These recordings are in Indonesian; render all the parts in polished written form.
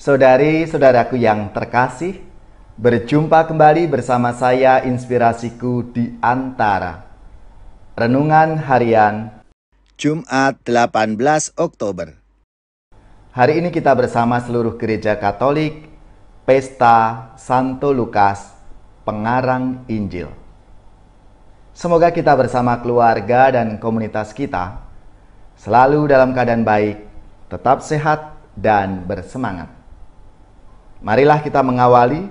Saudari-saudaraku yang terkasih, berjumpa kembali bersama saya Inspirasiku di Antara. Renungan Harian Jumat 18 Oktober. Hari ini kita bersama seluruh gereja Katolik, Pesta Santo Lukas, pengarang Injil. Semoga kita bersama keluarga dan komunitas kita selalu dalam keadaan baik, tetap sehat dan bersemangat. Marilah kita mengawali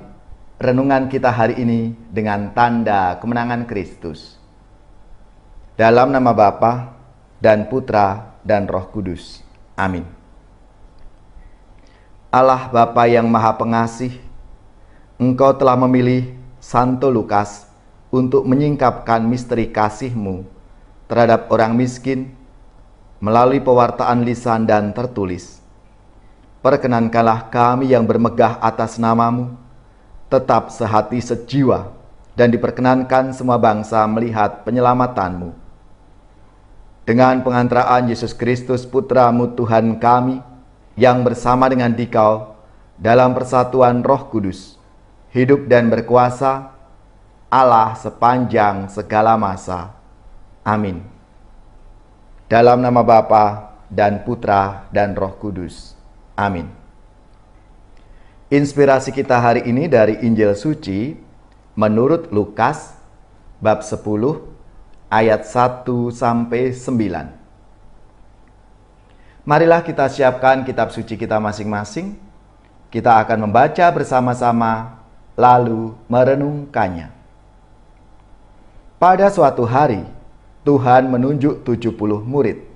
renungan kita hari ini dengan tanda kemenangan Kristus. Dalam nama Bapa dan Putra dan Roh Kudus. Amin. Allah Bapa yang Maha Pengasih, Engkau telah memilih Santo Lukas untuk menyingkapkan misteri kasih-Mu terhadap orang miskin melalui pewartaan lisan dan tertulis. Perkenankanlah kami yang bermegah atas nama-Mu tetap sehati sejiwa dan diperkenankan semua bangsa melihat penyelamatan-Mu. Dengan pengantaraan Yesus Kristus Putra-Mu Tuhan kami, yang bersama dengan Dikau dalam persatuan Roh Kudus, hidup dan berkuasa, Allah sepanjang segala masa. Amin. Dalam nama Bapa dan Putra dan Roh Kudus. Amin. Inspirasi kita hari ini dari Injil Suci menurut Lukas bab 10 ayat 1-9. Marilah kita siapkan kitab suci kita masing-masing. Kita akan membaca bersama-sama lalu merenungkannya. Pada suatu hari, Tuhan menunjuk 70 murid.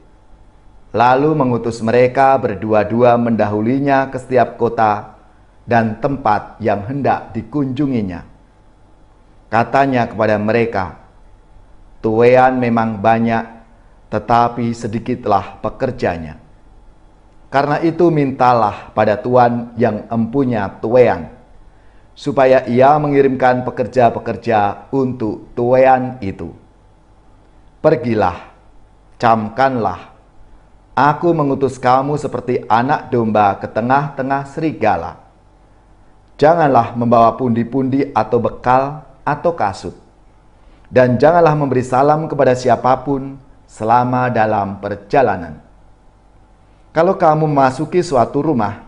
Lalu mengutus mereka berdua-dua mendahulinya ke setiap kota dan tempat yang hendak dikunjunginya. Katanya kepada mereka, "Tuaian memang banyak, tetapi sedikitlah pekerjanya. Karena itu mintalah pada Tuhan yang empunya tuaian, supaya ia mengirimkan pekerja-pekerja untuk tuaian itu. Pergilah, camkanlah. Aku mengutus kamu seperti anak domba ke tengah-tengah serigala. Janganlah membawa pundi-pundi atau bekal atau kasut. Dan janganlah memberi salam kepada siapapun selama dalam perjalanan. Kalau kamu memasuki suatu rumah,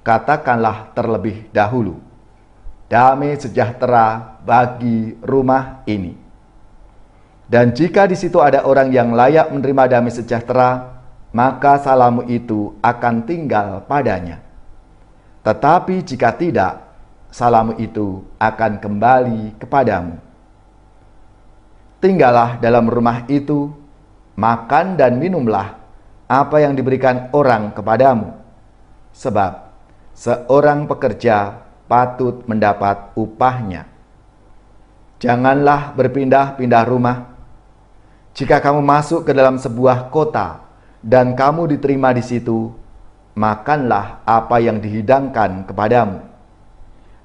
katakanlah terlebih dahulu, 'Damai sejahtera bagi rumah ini.' Dan jika di situ ada orang yang layak menerima damai sejahtera, maka salammu itu akan tinggal padanya. Tetapi jika tidak, salammu itu akan kembali kepadamu. Tinggallah dalam rumah itu, makan dan minumlah apa yang diberikan orang kepadamu. Sebab seorang pekerja patut mendapat upahnya. Janganlah berpindah-pindah rumah. Jika kamu masuk ke dalam sebuah kota dan kamu diterima di situ, makanlah apa yang dihidangkan kepadamu,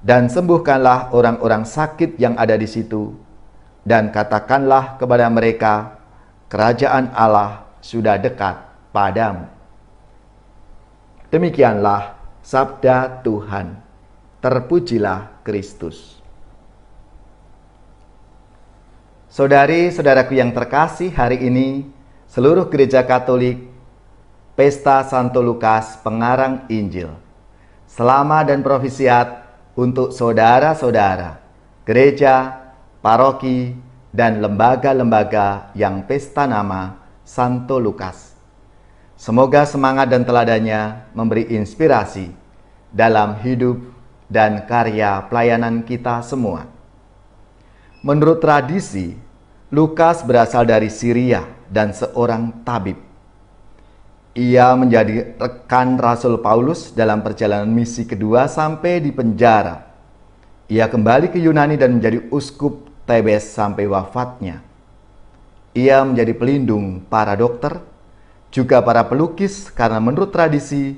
dan sembuhkanlah orang-orang sakit yang ada di situ, dan katakanlah kepada mereka, kerajaan Allah sudah dekat padamu." Demikianlah sabda Tuhan. Terpujilah Kristus. Saudari-saudaraku yang terkasih, hari ini seluruh gereja Katolik, Pesta Santo Lukas, pengarang Injil, selamat dan profisiat untuk saudara-saudara, gereja, paroki, dan lembaga-lembaga yang pesta nama Santo Lukas. Semoga semangat dan teladannya memberi inspirasi dalam hidup dan karya pelayanan kita semua. Menurut tradisi, Lukas berasal dari Syria dan seorang tabib. Ia menjadi rekan Rasul Paulus dalam perjalanan misi kedua sampai di penjara. Ia kembali ke Yunani dan menjadi uskup Tebes sampai wafatnya. Ia menjadi pelindung para dokter, juga para pelukis, karena menurut tradisi,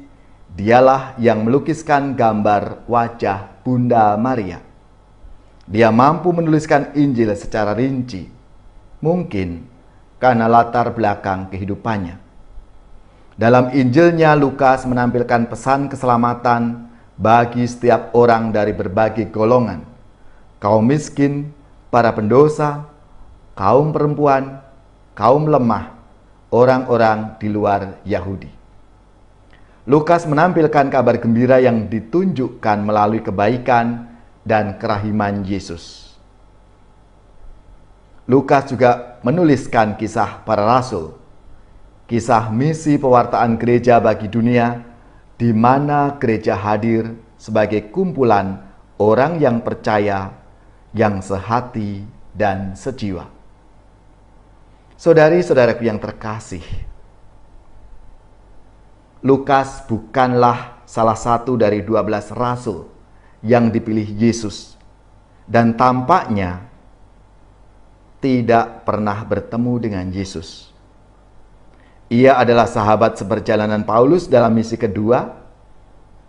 dialah yang melukiskan gambar wajah Bunda Maria. Dia mampu menuliskan Injil secara rinci, mungkin karena latar belakang kehidupannya. Dalam Injilnya, Lukas menampilkan pesan keselamatan bagi setiap orang dari berbagai golongan, kaum miskin, para pendosa, kaum perempuan, kaum lemah, orang-orang di luar Yahudi. Lukas menampilkan kabar gembira yang ditunjukkan melalui kebaikan dan kerahiman Yesus. Lukas juga menuliskan kisah para rasul, kisah misi pewartaan gereja bagi dunia, di mana gereja hadir sebagai kumpulan orang yang percaya, yang sehati dan sejiwa. Saudari-saudaraku yang terkasih, Lukas bukanlah salah satu dari 12 rasul yang dipilih Yesus, dan tampaknya tidak pernah bertemu dengan Yesus. Ia adalah sahabat seperjalanan Paulus dalam misi kedua,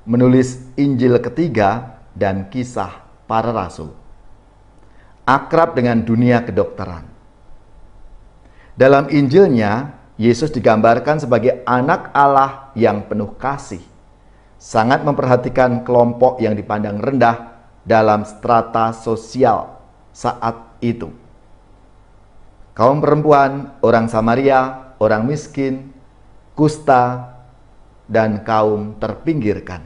menulis Injil ketiga dan kisah para rasul. Akrab dengan dunia kedokteran. Dalam Injilnya, Yesus digambarkan sebagai anak Allah yang penuh kasih, sangat memperhatikan kelompok yang dipandang rendah dalam strata sosial saat itu. Kaum perempuan, orang Samaria, orang miskin, kusta, dan kaum terpinggirkan.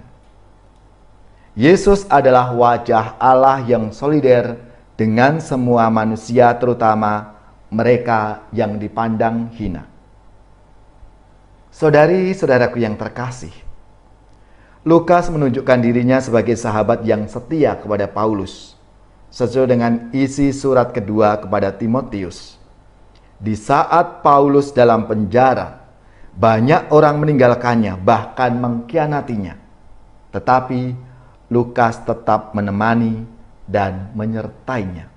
Yesus adalah wajah Allah yang solider dengan semua manusia, terutama mereka yang dipandang hina. Saudari-saudaraku yang terkasih, Lukas menunjukkan dirinya sebagai sahabat yang setia kepada Paulus, sesuai dengan isi surat kedua kepada Timotius. Di saat Paulus dalam penjara, banyak orang meninggalkannya, bahkan mengkhianatinya. Tetapi Lukas tetap menemani dan menyertainya.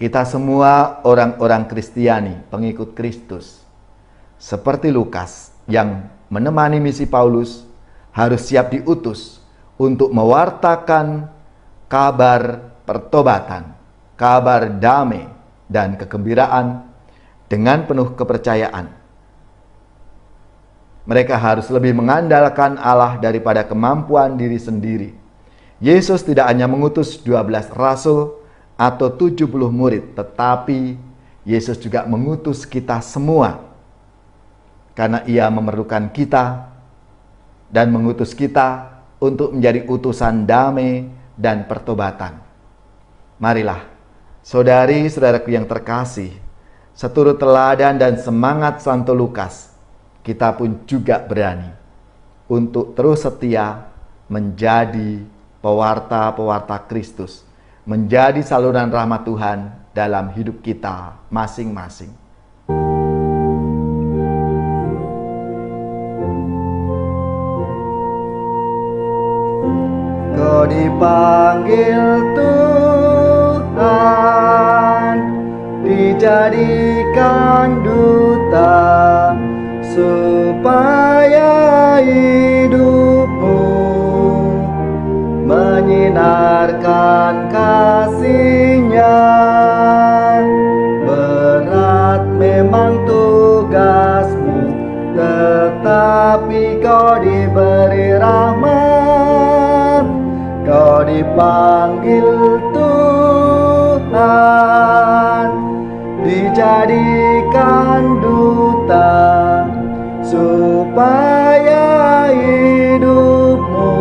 Kita semua orang-orang Kristiani, pengikut Kristus, seperti Lukas yang menemani misi Paulus, harus siap diutus untuk mewartakan kabar pertobatan, kabar damai, dan kegembiraan dengan penuh kepercayaan. Mereka harus lebih mengandalkan Allah daripada kemampuan diri sendiri. Yesus tidak hanya mengutus 12 rasul atau 70 murid, tetapi Yesus juga mengutus kita semua. Karena Ia memerlukan kita dan mengutus kita untuk menjadi utusan damai dan pertobatan. Marilah, saudari-saudaraku yang terkasih, seturut teladan dan semangat Santo Lukas, kita pun juga berani untuk terus setia menjadi pewarta-pewarta Kristus, menjadi saluran rahmat Tuhan dalam hidup kita masing-masing. Kau dipanggil Tuhan, dijadikan duta, supaya hidupmu menyinarkan kasih-Nya. Berat memang tugasmu, tetapi kau diberi rahmat. Kau dipanggil Tuhan, dijadikan duta, supaya hidupmu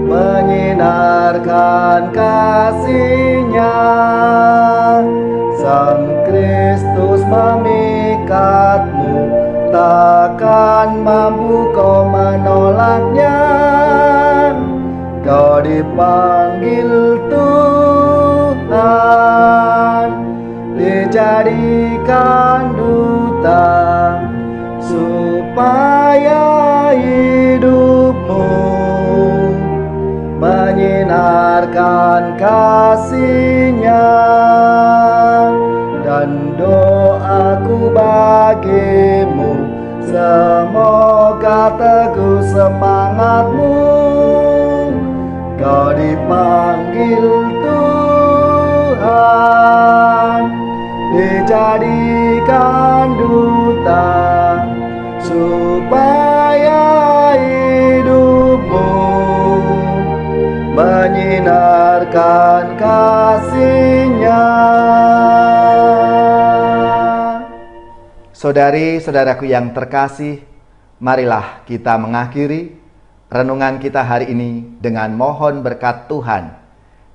menyinarkan kasih-Nya. Sang Kristus memikatmu, takkan mampu kau menolaknya. Kau dipanggil Tuhan, dijadikan duta, supaya hidupmu menyinarkan kasih-Nya. Dan doaku bagimu, semoga teguh semangatmu. Kau dipanggil Tuhan, dijadikan duta, supaya hidup Saudari-saudaraku yang terkasih, marilah kita mengakhiri renungan kita hari ini dengan mohon berkat Tuhan,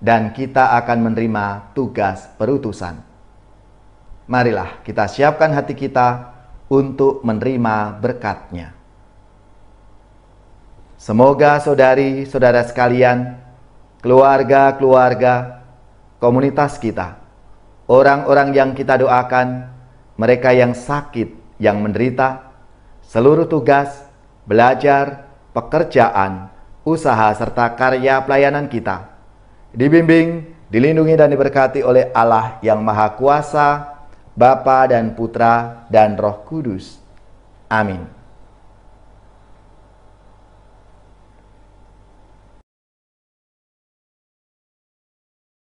dan kita akan menerima tugas perutusan. Marilah kita siapkan hati kita untuk menerima berkat-Nya. Semoga saudari-saudara sekalian, keluarga-keluarga, komunitas kita, orang-orang yang kita doakan, mereka yang sakit, yang menderita, seluruh tugas, belajar, pekerjaan, usaha, serta karya pelayanan kita, dibimbing, dilindungi, dan diberkati oleh Allah yang Maha Kuasa, Bapa dan Putra dan Roh Kudus. Amin.